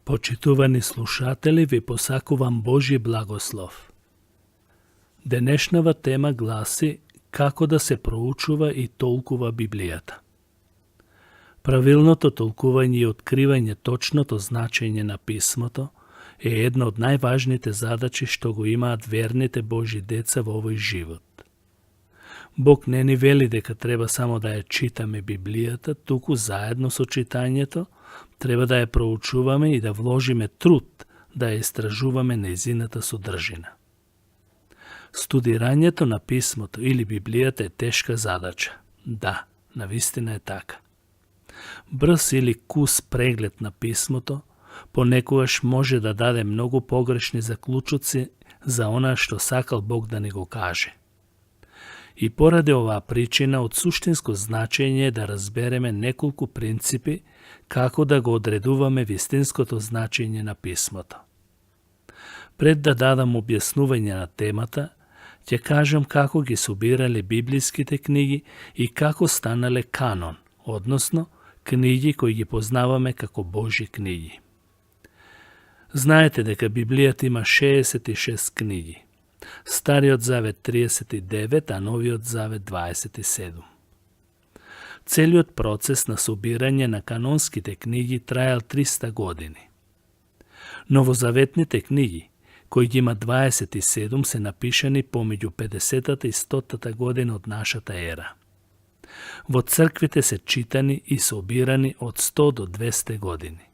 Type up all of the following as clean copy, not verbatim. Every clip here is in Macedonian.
Почитувани слушатели, ви посакувам Божи благослов. Денешнава тема гласи како да се проучува и толкува Библијата. Правилното толкување и откривање точното значење на писмото е една од најважните задачи што го имаат верните Божи деца во овој живот. Бог не ни вели дека треба само да ја читаме Библијата, туку заедно со читањето треба да ја проучуваме и да вложиме труд да ја истражуваме нејзината содржина. Студирањето на писмото или Библијата е тешка задача. Да, навистина е така. Брз или кус преглед на писмото понекогаш може да даде многу погрешни заклучоци за она што сакал Бог да ни го каже. И поради оваа причина од суштинско значење е да разбереме неколку принципи како да го одредуваме вистинското значење на писмото. Пред да дадам објаснување на темата, ќе кажам како ги собирале библиските книги и како станале канон, односно книги кои ги познаваме како Божи книги. Знаете дека Библијата има 66 книги. Стариот завет 39, а Новиот завет 27. Целиот процес на собирање на канонските книги траел 300 години. Новозаветните книги, кои ги има 27, се напишани помеѓу 50-та и 100-та година од нашата ера. Во црквите се читани и собирани од 100 до 200 години.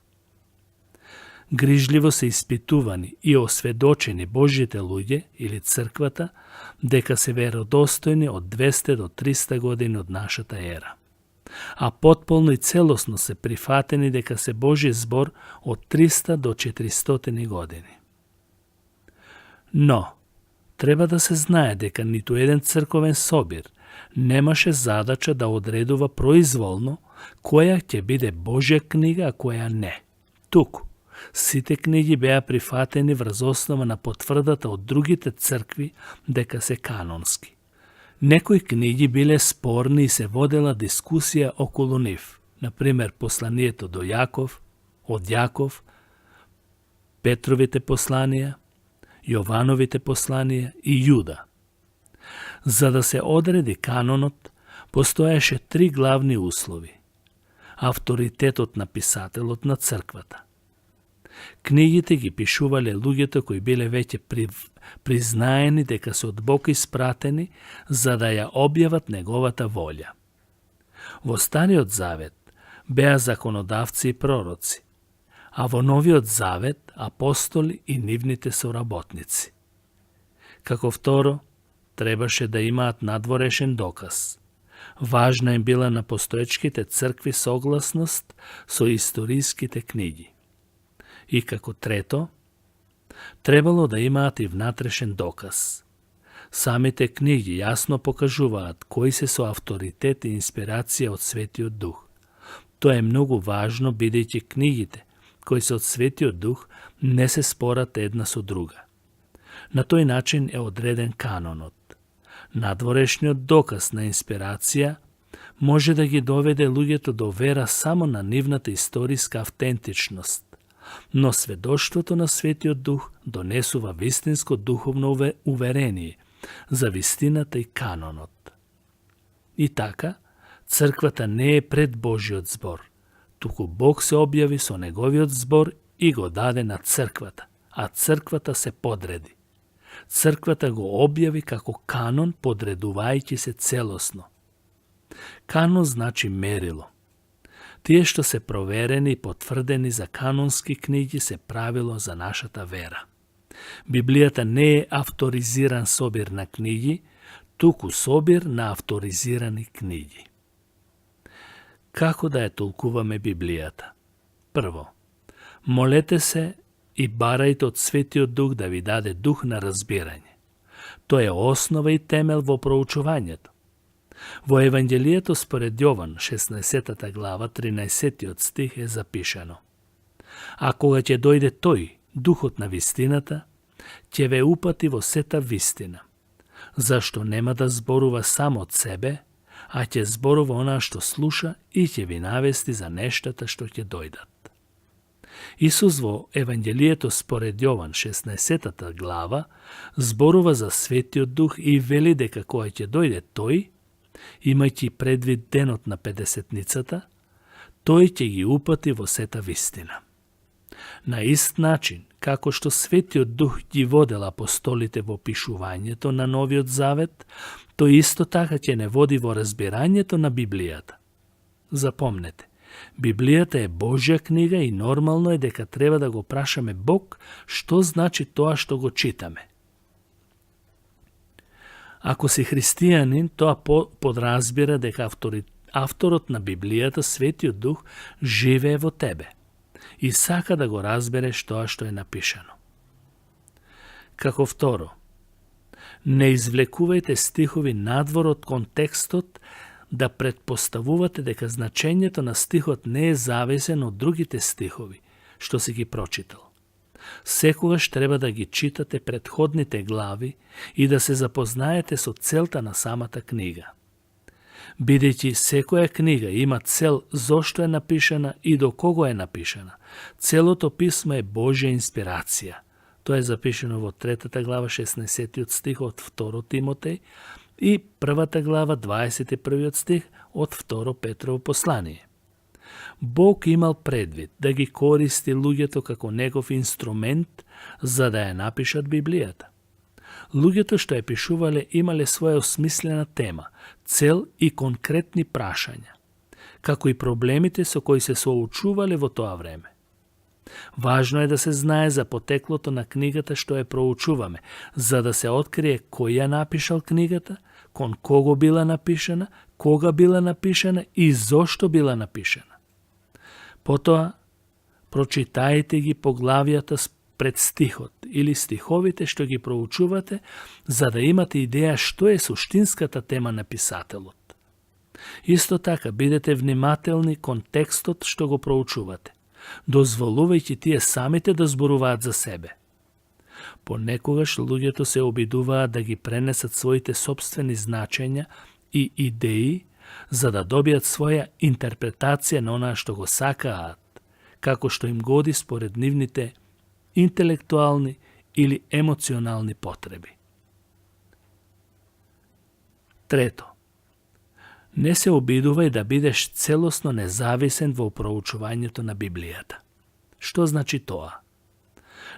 Грижливо се испитувани и осведочени Божите луѓе или црквата дека се веродостојни од 200 до 300 години од нашата ера. А потполно и целосно се прифатени дека се Божи збор од 300 до 400 години. Но, треба да се знае дека ниту еден црковен собир немаше задача да одредува произволно која ќе биде Божја книга, а која не. Туку, сите книги беа прифатени врз основа на потврдата од другите цркви дека се канонски. Некои книги биле спорни и се водела дискусија околу нив, например посланието до Јаков, од Јаков, Петровите посланија, Јовановите посланија и Јуда. За да се одреди канонот, постоеше 3 главни услови. Авторитетот на писателот на црквата. Книгите ги пишувале луѓето кои биле веќе признаени дека се од Бог испратени за да ја објават неговата волја. Во Стариот завет беа законодавци и пророци, а во Новиот завет апостоли и нивните соработници. Како второ, требаше да имаат надворешен доказ. Важна им била на постоечките цркви согласност со историските книги. И како трето, требало да имаат и внатрешен доказ. Самите книги јасно покажуваат кои се со авторитет и инспирација од Светиот Дух. Тоа е многу важно, бидејќи книгите кои се од Светиот Дух не се спорат една со друга. На тој начин е одреден канонот. Надворешниот доказ на инспирација може да ги доведе луѓето до вера само на нивната историска автентичност, но сведоштвото на Светиот Дух донесува вистинско духовно уверение за вистината и канонот. И така, црквата не е пред Божиот збор, туку Бог се објави со неговиот збор и го даде на црквата, а црквата се подреди. Црквата го објави како канон, подредувајќи се целосно. Канон значи мерило. Тие што се проверени и потврдени за канонски книги се правило за нашата вера. Библијата не е авторизиран собир на книги, туку собир на авторизирани книги. Како да ја толкуваме Библијата? Прво, молете се и барајте од Светиот Дух да ви даде дух на разбирање. Тоа е основа и темел во проучувањето. Во Евангелието според Јован, 16 глава, 13 стих е запишано: А кога ќе дојде тој, Духот на вистината, ќе ве упати во сета вистина, зашто нема да зборува само од себе, а ќе зборува онаа што слуша и ќе ви навести за нештата што ќе дојдат. Исус во Евангелието според Јован 16 глава зборува за Светиот Дух и вели дека кога ќе дојде тој, имајќи предвид денот на Педесетницата, тој ќе ги упати во сета вистина. На ист начин, како што Светиот Дух ги водел апостолите во пишувањето на Новиот Завет, тој исто така ќе не води во разбирањето на Библијата. Запомнете, Библијата е Божја книга и нормално е дека треба да го прашаме Бог што значи тоа што го читаме. Ако си христијанин, тоа подразбира дека авторот на Библијата, Светиот Дух, живее во тебе и сака да го разбереш тоа што е напишано. Како второ, не извлекувајте стихови надвор од контекстот да предпоставувате дека значењето на стихот не е зависен од другите стихови што си ги прочитал. Секогаш треба да ги читате претходните глави и да се запознаете со целта на самата книга. Бидејќи секоја книга има цел зошто е напишана и до кого е напишана, целото писмо е Божја инспирација. Тоа е запишено во 3 глава 16 стих од 2 Тимотеј и 1 глава 21 стих од 2 Петрово послание. Бог имал предвид да ги користи луѓето како негов инструмент за да ја напишат Библијата. Луѓето што ја пишувале имале своја осмислена тема, цел и конкретни прашања, како и проблемите со кои се соочувале во тоа време. Важно е да се знае за потеклото на книгата што ја проучуваме, за да се открие кој ја напишал книгата, кон кого била напишана, кога била напишана и зошто била напишана. Потоа, прочитајте ги поглавијата пред стихот или стиховите што ги проучувате, за да имате идеја што е суштинската тема на писателот. Исто така, бидете внимателни кон текстот што го проучувате, дозволувајќи тие самите да зборуваат за себе. Понекогаш луѓето се обидуваат да ги пренесат своите собствени значења и идеи, за да добијат своја интерпретација на онаа што го сакаат, како што им годи според нивните интелектуални или емоционални потреби. Трето, не се обидувај да бидеш целосно независен во проучувањето на Библијата. Што значи тоа?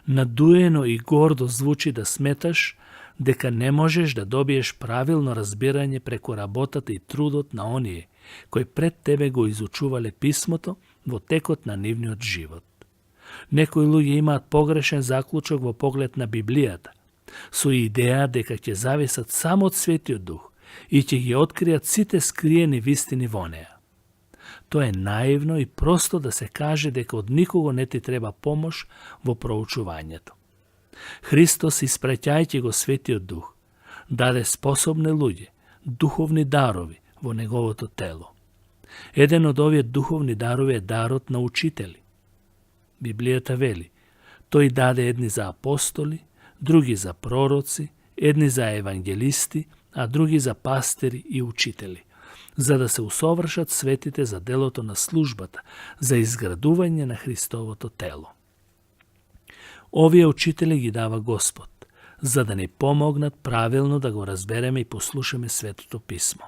Надуено и гордо звучи да сметаш дека не можеш да добиеш правилно разбирање преку работата и трудот на оние кои пред тебе го изучувале писмото во текот на нивниот живот. Некои луѓе имаат погрешен заклучок во поглед на Библијата, со идеја дека ќе зависат само од Светиот Дух и ќе ги откријат сите скриени вистини во неа. Тоа е наивно и просто да се каже дека од никого не ти треба помош во проучувањето. Христос, испраќајќи го Светиот Дух, даде способни луѓе, духовни дарови во неговото тело. Еден од овие духовни дарови е дарот на учители. Библијата вели, тој даде едни за апостоли, други за пророци, едни за евангелисти, а други за пастири и учители, за да се усовршат светите за делото на службата, за изградување на Христовото тело. Овие учители ги дава Господ, за да ни помогнат правилно да го разбереме и послушаме Светото Писмо.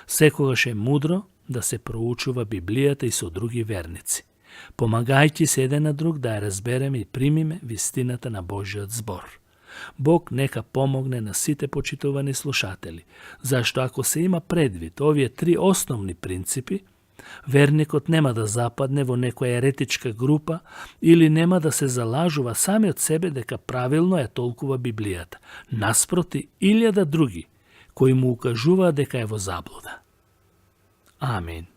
Секогаш е мудро да се проучува Библијата и со други верници, помагајќи се еден на друг да ја разбереме и примиме вистината на Божиот збор. Бог нека помогне на сите почитувани слушатели, зашто ако се има предвид овие три основни принципи, верникот нема да западне во некоја еретичка група или нема да се залажува сами од себе дека правилно ја толкува Библијата, наспроти 1000 други кои му укажуваат дека е во заблуда. Амин.